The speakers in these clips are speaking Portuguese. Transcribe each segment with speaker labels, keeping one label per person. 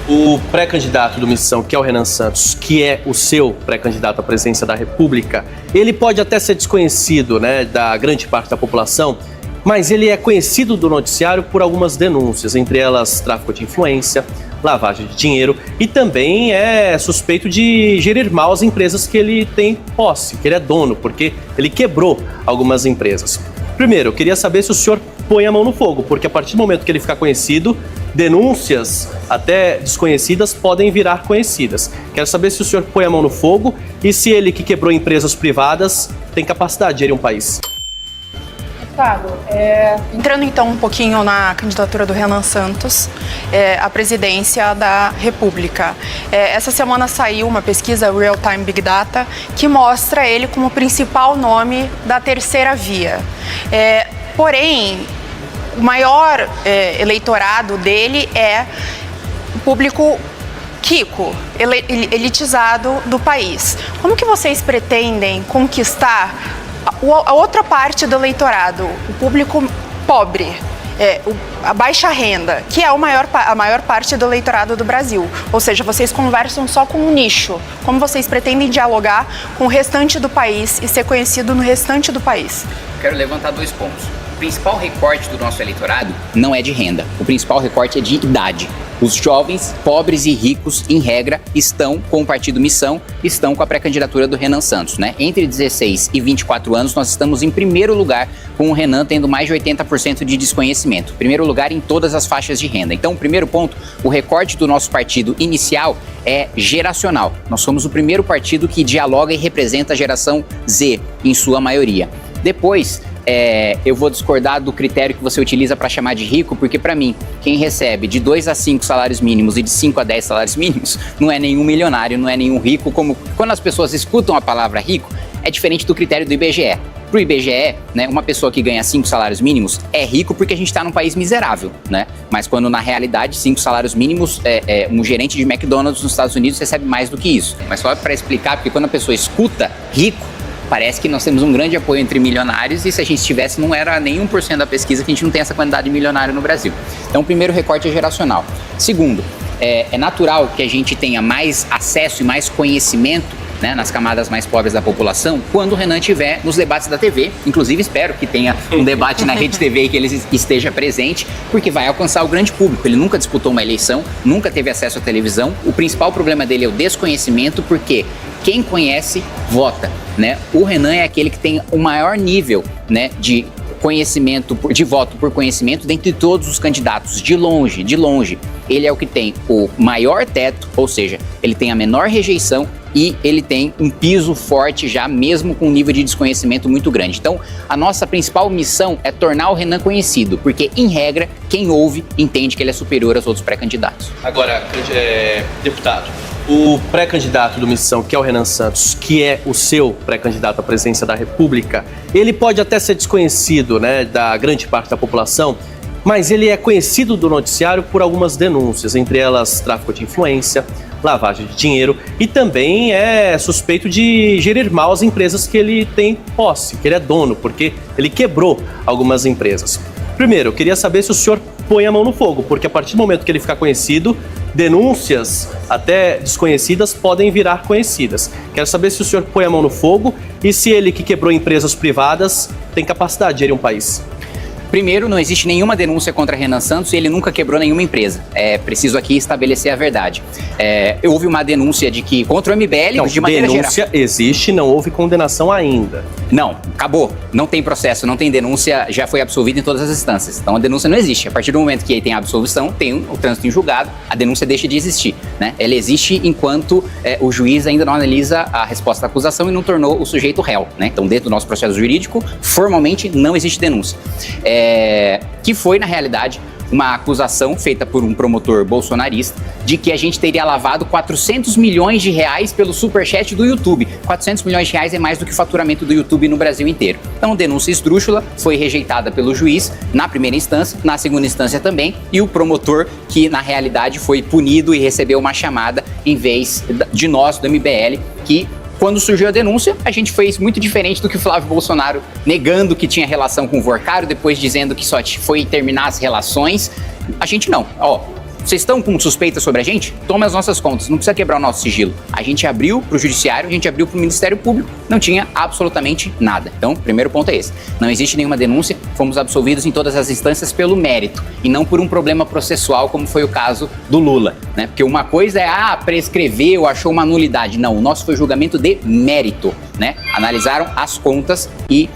Speaker 1: O pré-candidato do Missão, que é o Renan Santos, que é o seu pré-candidato à presidência da República, ele pode até ser desconhecido, né, da grande parte da população, mas ele é conhecido do noticiário por algumas denúncias, entre elas tráfico de influência, lavagem de dinheiro e também é suspeito de gerir mal as empresas que ele tem posse, que ele é dono, porque ele quebrou algumas empresas. Primeiro, eu queria saber se o senhor põe a mão no fogo, porque a partir do momento que ele ficar conhecido, denúncias até desconhecidas podem virar conhecidas. Quero saber se o senhor põe a mão no fogo e se ele, que quebrou empresas privadas, tem capacidade de gerir um país.
Speaker 2: Deputado, entrando então um pouquinho na candidatura do Renan Santos à presidência da República. Essa semana saiu uma pesquisa Real Time Big Data que mostra ele como o principal nome da terceira via. Porém, o maior eleitorado dele é o público rico, elitizado do país. Como que vocês pretendem conquistar a outra parte do eleitorado, o público pobre, a baixa renda, que é a maior parte do eleitorado do Brasil? Ou seja, vocês conversam só com um nicho. Como vocês pretendem dialogar com o restante do país e ser conhecido no restante do país?
Speaker 3: Quero levantar 2 pontos. O principal recorte do nosso eleitorado não é de renda. O principal recorte é de idade. Os jovens, pobres e ricos, em regra, estão com o Partido Missão, estão com a pré-candidatura do Renan Santos, né? Entre 16 e 24 anos, nós estamos em primeiro lugar, com o Renan tendo mais de 80% de desconhecimento. Primeiro lugar em todas as faixas de renda. Então, o primeiro ponto, o recorte do nosso partido inicial é geracional. Nós somos o primeiro partido que dialoga e representa a geração Z, em sua maioria. Depois, eu vou discordar do critério que você utiliza para chamar de rico, porque para mim, quem recebe de 2 a 5 salários mínimos e de 5 a 10 salários mínimos, não é nenhum milionário, não é nenhum rico. Como quando as pessoas escutam a palavra rico, é diferente do critério do IBGE. Para o IBGE, né, uma pessoa que ganha 5 salários mínimos é rico porque a gente está num país miserável, né? Mas quando na realidade 5 salários mínimos, um gerente de McDonald's nos Estados Unidos recebe mais do que isso. Mas só para explicar, porque quando a pessoa escuta rico, parece que nós temos um grande apoio entre milionários e se a gente tivesse não era nem 1% da pesquisa que a gente não tem essa quantidade de milionário no Brasil. Então o primeiro recorte é geracional. Segundo, é natural que a gente tenha mais acesso e mais conhecimento, né, nas camadas mais pobres da população quando o Renan estiver nos debates da TV. Inclusive espero que tenha um debate na Rede TV e que ele esteja presente, porque vai alcançar o grande público. Ele nunca disputou uma eleição, nunca teve acesso à televisão. O principal problema dele é o desconhecimento, porque quem conhece, vota, né? O Renan é aquele que tem o maior nível, né, de conhecimento, de voto por conhecimento dentre todos os candidatos, de longe, de longe. Ele é o que tem o maior teto, ou seja, ele tem a menor rejeição e ele tem um piso forte já, mesmo com um nível de desconhecimento muito grande. Então, a nossa principal missão é tornar o Renan conhecido, porque, em regra, quem ouve entende que ele é superior aos outros pré-candidatos.
Speaker 1: Agora, deputado, o pré-candidato do Missão, que é o Renan Santos, que é o seu pré-candidato à presidência da República, ele pode até ser desconhecido, né, da grande parte da população, mas ele é conhecido do noticiário por algumas denúncias, entre elas tráfico de influência, lavagem de dinheiro e também é suspeito de gerir mal as empresas que ele tem posse, que ele é dono, porque ele quebrou algumas empresas. Primeiro, eu queria saber se o senhor põe a mão no fogo, porque a partir do momento que ele ficar conhecido, denúncias até desconhecidas podem virar conhecidas. Quero saber se o senhor põe a mão no fogo e se ele, que quebrou empresas privadas, tem capacidade de gerir um país.
Speaker 3: Primeiro, não existe nenhuma denúncia contra Renan Santos e ele nunca quebrou nenhuma empresa. É preciso aqui estabelecer a verdade. Houve uma denúncia de que contra o MBL,
Speaker 1: não,
Speaker 3: de maneira geral.
Speaker 1: Denúncia existe, não houve condenação ainda.
Speaker 3: Não, acabou. Não tem processo, não tem denúncia, já foi absolvido em todas as instâncias. Então a denúncia não existe. A partir do momento que tem a absolvição, tem o trânsito em julgado, a denúncia deixa de existir, né? Ela existe enquanto o juiz ainda não analisa a resposta da acusação e não tornou o sujeito réu, né? Então, dentro do nosso processo jurídico, formalmente não existe denúncia. Que foi, na realidade, uma acusação feita por um promotor bolsonarista de que a gente teria lavado 400 milhões de reais pelo superchat do YouTube. 400 milhões de reais é mais do que o faturamento do YouTube no Brasil inteiro. Então, denúncia esdrúxula foi rejeitada pelo juiz na primeira instância, na segunda instância também, e o promotor, que na realidade foi punido e recebeu uma chamada em vez de nós, do MBL, que quando surgiu a denúncia, a gente fez muito diferente do que o Flávio Bolsonaro, negando que tinha relação com o Worcaro, depois dizendo que só foi terminar as relações. A gente não. Vocês estão com suspeita sobre a gente? Tome as nossas contas, não precisa quebrar o nosso sigilo. A gente abriu para o Judiciário, a gente abriu para o Ministério Público, não tinha absolutamente nada. Então, primeiro ponto é esse. Não existe nenhuma denúncia, fomos absolvidos em todas as instâncias pelo mérito e não por um problema processual, como foi o caso do Lula, né? Porque uma coisa é, prescreveu, achou uma nulidade. Não, o nosso foi julgamento de mérito, né? Analisaram as contas e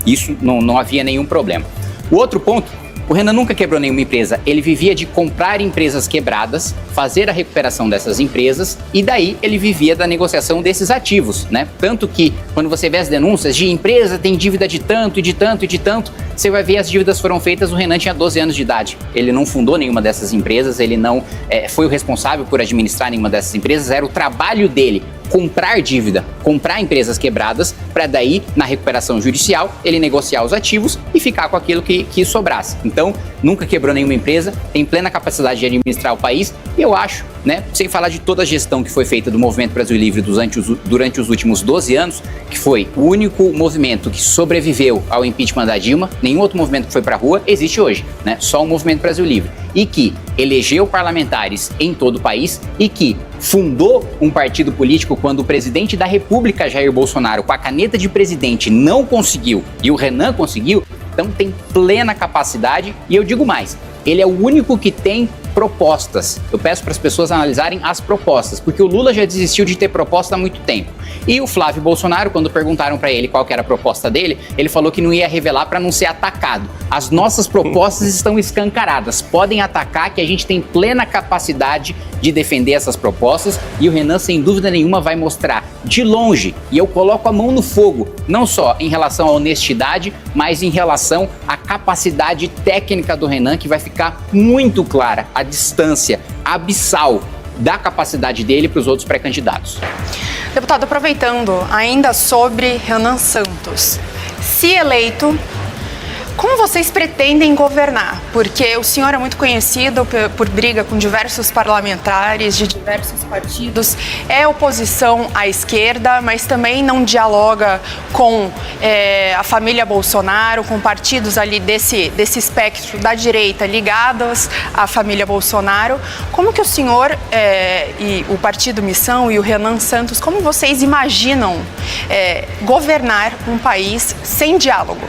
Speaker 3: isso não havia nenhum problema. O outro ponto, o Renan nunca quebrou nenhuma empresa, ele vivia de comprar empresas quebradas, fazer a recuperação dessas empresas e daí ele vivia da negociação desses ativos, né? Tanto que quando você vê as denúncias de empresa tem dívida de tanto e de tanto e de tanto, você vai ver as dívidas foram feitas, o Renan tinha 12 anos de idade. Ele não fundou nenhuma dessas empresas, ele não foi o responsável por administrar nenhuma dessas empresas, era o trabalho dele comprar dívida, comprar empresas quebradas, para daí, na recuperação judicial, ele negociar os ativos e ficar com aquilo que sobrasse. Então, nunca quebrou nenhuma empresa, tem plena capacidade de administrar o país e eu acho, né, sem falar de toda a gestão que foi feita do Movimento Brasil Livre durante os últimos 12 anos, que foi o único movimento que sobreviveu ao impeachment da Dilma, nenhum outro movimento que foi para a rua existe hoje, né, só o Movimento Brasil Livre, e que elegeu parlamentares em todo o país e que fundou um partido político quando o presidente da República, Jair Bolsonaro, com a caneta de presidente não conseguiu e o Renan conseguiu, então tem plena capacidade e eu digo mais, ele é o único que tem propostas. Eu peço para as pessoas analisarem as propostas, porque o Lula já desistiu de ter proposta há muito tempo. E o Flávio Bolsonaro, quando perguntaram para ele qual que era a proposta dele, ele falou que não ia revelar para não ser atacado. As nossas propostas estão escancaradas. Podem atacar que a gente tem plena capacidade de defender essas propostas e o Renan, sem dúvida nenhuma, vai mostrar de longe, e eu coloco a mão no fogo, não só em relação à honestidade, mas em relação à capacidade técnica do Renan, que vai ficar muito clara a distância abissal da capacidade dele para os outros pré-candidatos.
Speaker 2: Deputado, aproveitando ainda sobre Renan Santos, se eleito, como vocês pretendem governar? Porque o senhor é muito conhecido por briga com diversos parlamentares de diversos partidos, é oposição à esquerda, mas também não dialoga com a família Bolsonaro, com partidos ali desse espectro da direita ligados à família Bolsonaro. Como que o senhor e o Partido Missão e o Renan Santos, como vocês imaginam governar um país sem diálogo?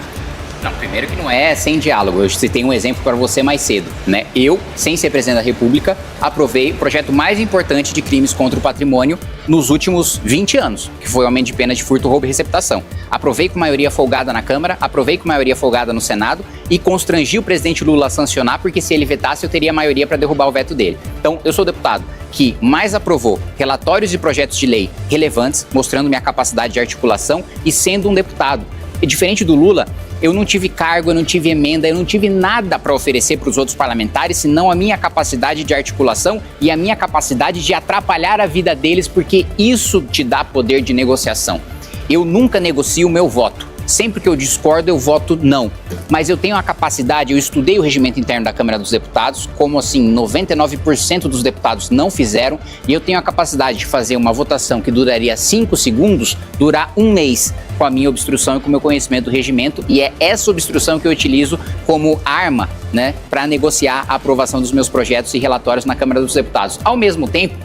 Speaker 3: Não, primeiro que não é sem diálogo. Eu citei um exemplo para você mais cedo, né? Eu, sem ser presidente da República, aprovei o projeto mais importante de crimes contra o patrimônio nos últimos 20 anos, que foi o aumento de pena de furto, roubo e receptação. Aprovei com maioria folgada na Câmara, aprovei com maioria folgada no Senado e constrangi o presidente Lula a sancionar, porque se ele vetasse, eu teria maioria para derrubar o veto dele. Então, eu sou o deputado que mais aprovou relatórios e projetos de lei relevantes, mostrando minha capacidade de articulação e sendo um deputado. E diferente do Lula, eu não tive cargo, eu não tive emenda, eu não tive nada para oferecer para os outros parlamentares, senão a minha capacidade de articulação e a minha capacidade de atrapalhar a vida deles, porque isso te dá poder de negociação. Eu nunca negocio o meu voto. Sempre que eu discordo, eu voto não. Mas eu tenho a capacidade, eu estudei o regimento interno da Câmara dos Deputados, como assim 99% dos deputados não fizeram, e eu tenho a capacidade de fazer uma votação que duraria 5 segundos, durar 1 mês com a minha obstrução e com o meu conhecimento do regimento, e é essa obstrução que eu utilizo como arma, né, para negociar a aprovação dos meus projetos e relatórios na Câmara dos Deputados. Ao mesmo tempo,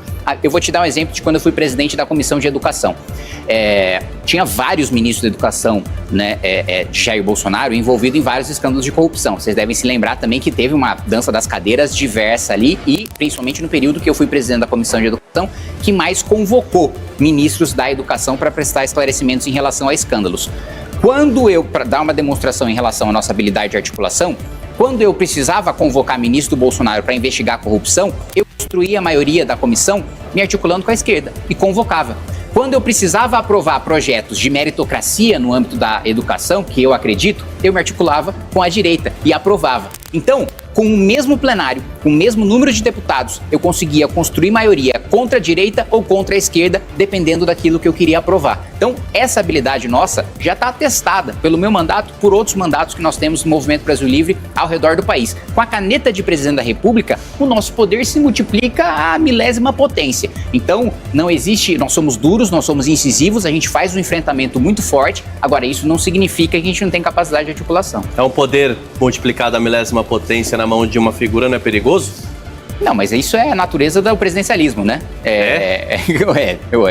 Speaker 3: eu vou te dar um exemplo de quando eu fui presidente da Comissão de Educação. Tinha vários ministros da educação, né, de Jair Bolsonaro envolvidos em vários escândalos de corrupção. Vocês devem se lembrar também que teve uma dança das cadeiras diversa ali e, principalmente no período que eu fui presidente da Comissão de Educação, que mais convocou ministros da educação para prestar esclarecimentos em relação a escândalos. Para dar uma demonstração em relação à nossa habilidade de articulação, quando eu precisava convocar ministro do Bolsonaro para investigar a corrupção, eu construía a maioria da comissão me articulando com a esquerda e convocava. Quando eu precisava aprovar projetos de meritocracia no âmbito da educação, que eu acredito, eu me articulava com a direita e aprovava. Então, com o mesmo plenário, com o mesmo número de deputados, eu conseguia construir maioria contra a direita ou contra a esquerda, dependendo daquilo que eu queria aprovar. Então, essa habilidade nossa já está atestada pelo meu mandato, por outros mandatos que nós temos no Movimento Brasil Livre ao redor do país. Com a caneta de presidente da República, o nosso poder se multiplica à milésima potência. Então, não existe, nós somos duros, nós somos incisivos, a gente faz um enfrentamento muito forte. Agora, isso não significa que a gente não tem capacidade de articulação.
Speaker 1: É um poder multiplicado à milésima potência na mão de uma figura, não é perigoso?
Speaker 3: Não, mas isso é a natureza do presidencialismo, né?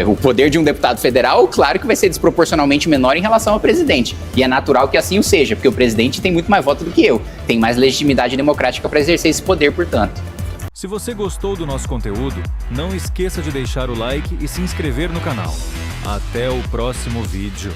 Speaker 3: O poder de um deputado federal, claro que vai ser desproporcionalmente menor em relação ao presidente. E é natural que assim o seja, porque o presidente tem muito mais voto do que eu. Tem mais legitimidade democrática para exercer esse poder, portanto.
Speaker 4: Se você gostou do nosso conteúdo, não esqueça de deixar o like e se inscrever no canal. Até o próximo vídeo.